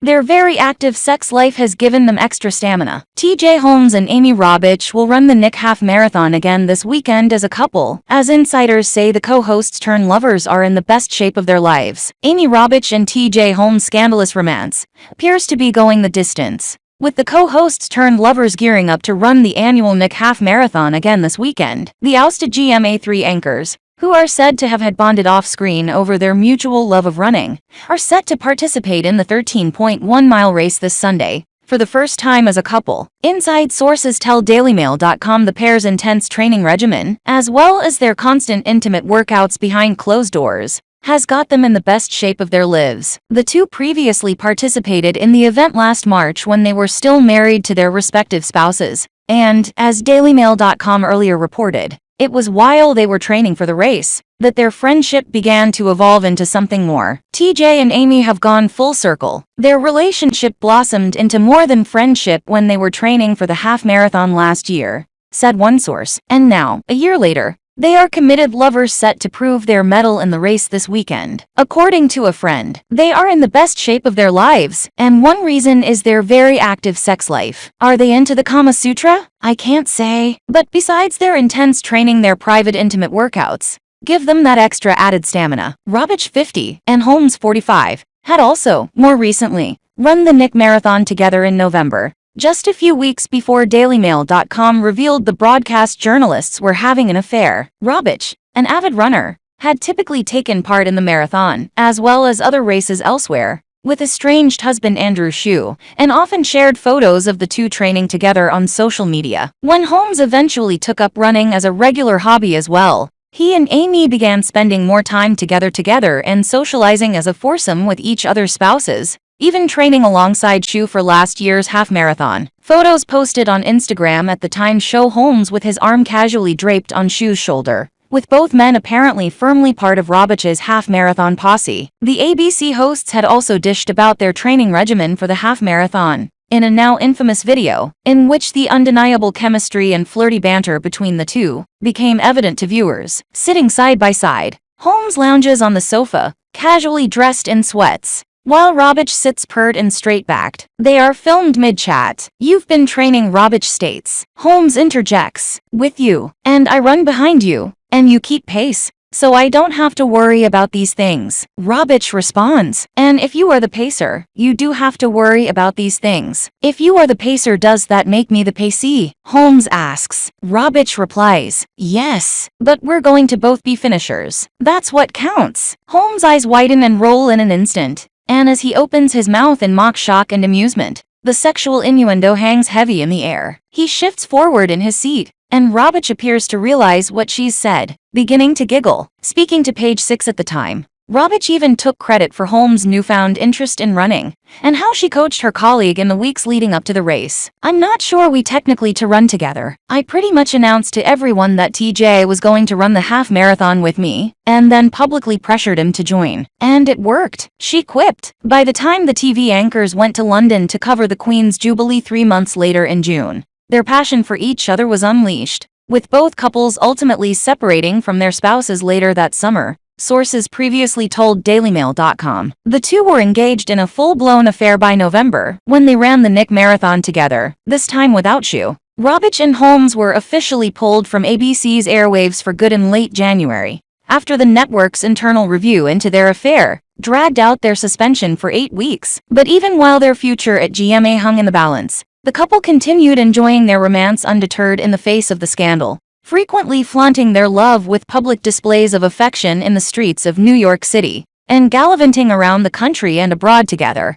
Their very active sex life has given them extra stamina. TJ Holmes and Amy Robach will run the NYC Half Marathon again this weekend as a couple, as insiders say the co-hosts turned lovers are in the best shape of their lives. Amy Robach and TJ Holmes' scandalous romance appears to be going the distance, with the co-hosts turned lovers gearing up to run the annual NYC Half Marathon again this weekend. The ousted GMA3 anchors, who are said to have had bonded off-screen over their mutual love of running, are set to participate in the 13.1-mile race this Sunday, for the first time as a couple. Inside sources tell DailyMail.com the pair's intense training regimen, as well as their constant intimate workouts behind closed doors, has got them in the best shape of their lives. The two previously participated in the event last March when they were still married to their respective spouses, and, as DailyMail.com earlier reported, it was while they were training for the race that their friendship began to evolve into something more. TJ and Amy have gone full circle. Their relationship blossomed into more than friendship when they were training for the half marathon last year, said one source. And now, a year later, they are committed lovers set to prove their mettle in the race this weekend. According to a friend, they are in the best shape of their lives, and one reason is their very active sex life. Are they into the Kama Sutra? I can't say. But besides their intense training, their private intimate workouts give them that extra added stamina. Robach, 50, and Holmes, 45, had also, more recently, run the NYC Marathon together in November, just a few weeks before DailyMail.com revealed the broadcast journalists were having an affair. Robach, an avid runner, had typically taken part in the marathon, as well as other races elsewhere, with estranged husband Andrew Shue, and often shared photos of the two training together on social media. When Holmes eventually took up running as a regular hobby as well, he and Amy began spending more time together and socializing as a foursome with each other's spouses, even training alongside Shue for last year's half marathon. Photos posted on Instagram at the time show Holmes with his arm casually draped on Shue's shoulder, with both men apparently firmly part of Robach's half marathon posse. The ABC hosts had also dished about their training regimen for the half marathon in a now infamous video, in which the undeniable chemistry and flirty banter between the two became evident to viewers. Sitting side by side, Holmes lounges on the sofa, casually dressed in sweats, while Robach sits pert and straight-backed. They are filmed mid-chat. "You've been training," Robach states. Holmes interjects, "With you, and I run behind you, and you keep pace, so I don't have to worry about these things." Robach responds, "And if you are the pacer, you do have to worry about these things." "If you are the pacer, does that make me the pacee?" Holmes asks. Robach replies, "Yes, but we're going to both be finishers. That's what counts." Holmes' eyes widen and roll in an instant, and as he opens his mouth in mock shock and amusement, the sexual innuendo hangs heavy in the air. He shifts forward in his seat, and Robach appears to realize what she's said, beginning to giggle. Speaking to Page 6 at the time, Robach even took credit for Holmes' newfound interest in running, and how she coached her colleague in the weeks leading up to the race. "I'm not sure we technically to run together. I pretty much announced to everyone that TJ was going to run the half marathon with me, and then publicly pressured him to join. And it worked," she quipped. By the time the TV anchors went to London to cover the Queen's Jubilee 3 months later in June, their passion for each other was unleashed, with both couples ultimately separating from their spouses later that summer, sources previously told DailyMail.com. The two were engaged in a full-blown affair by November, when they ran the NYC Marathon together, this time without Shue. Robach and Holmes were officially pulled from ABC's airwaves for good in late January, after the network's internal review into their affair dragged out their suspension for 8 weeks. But even while their future at GMA hung in the balance, the couple continued enjoying their romance undeterred in the face of the scandal, frequently flaunting their love with public displays of affection in the streets of New York City, and gallivanting around the country and abroad together.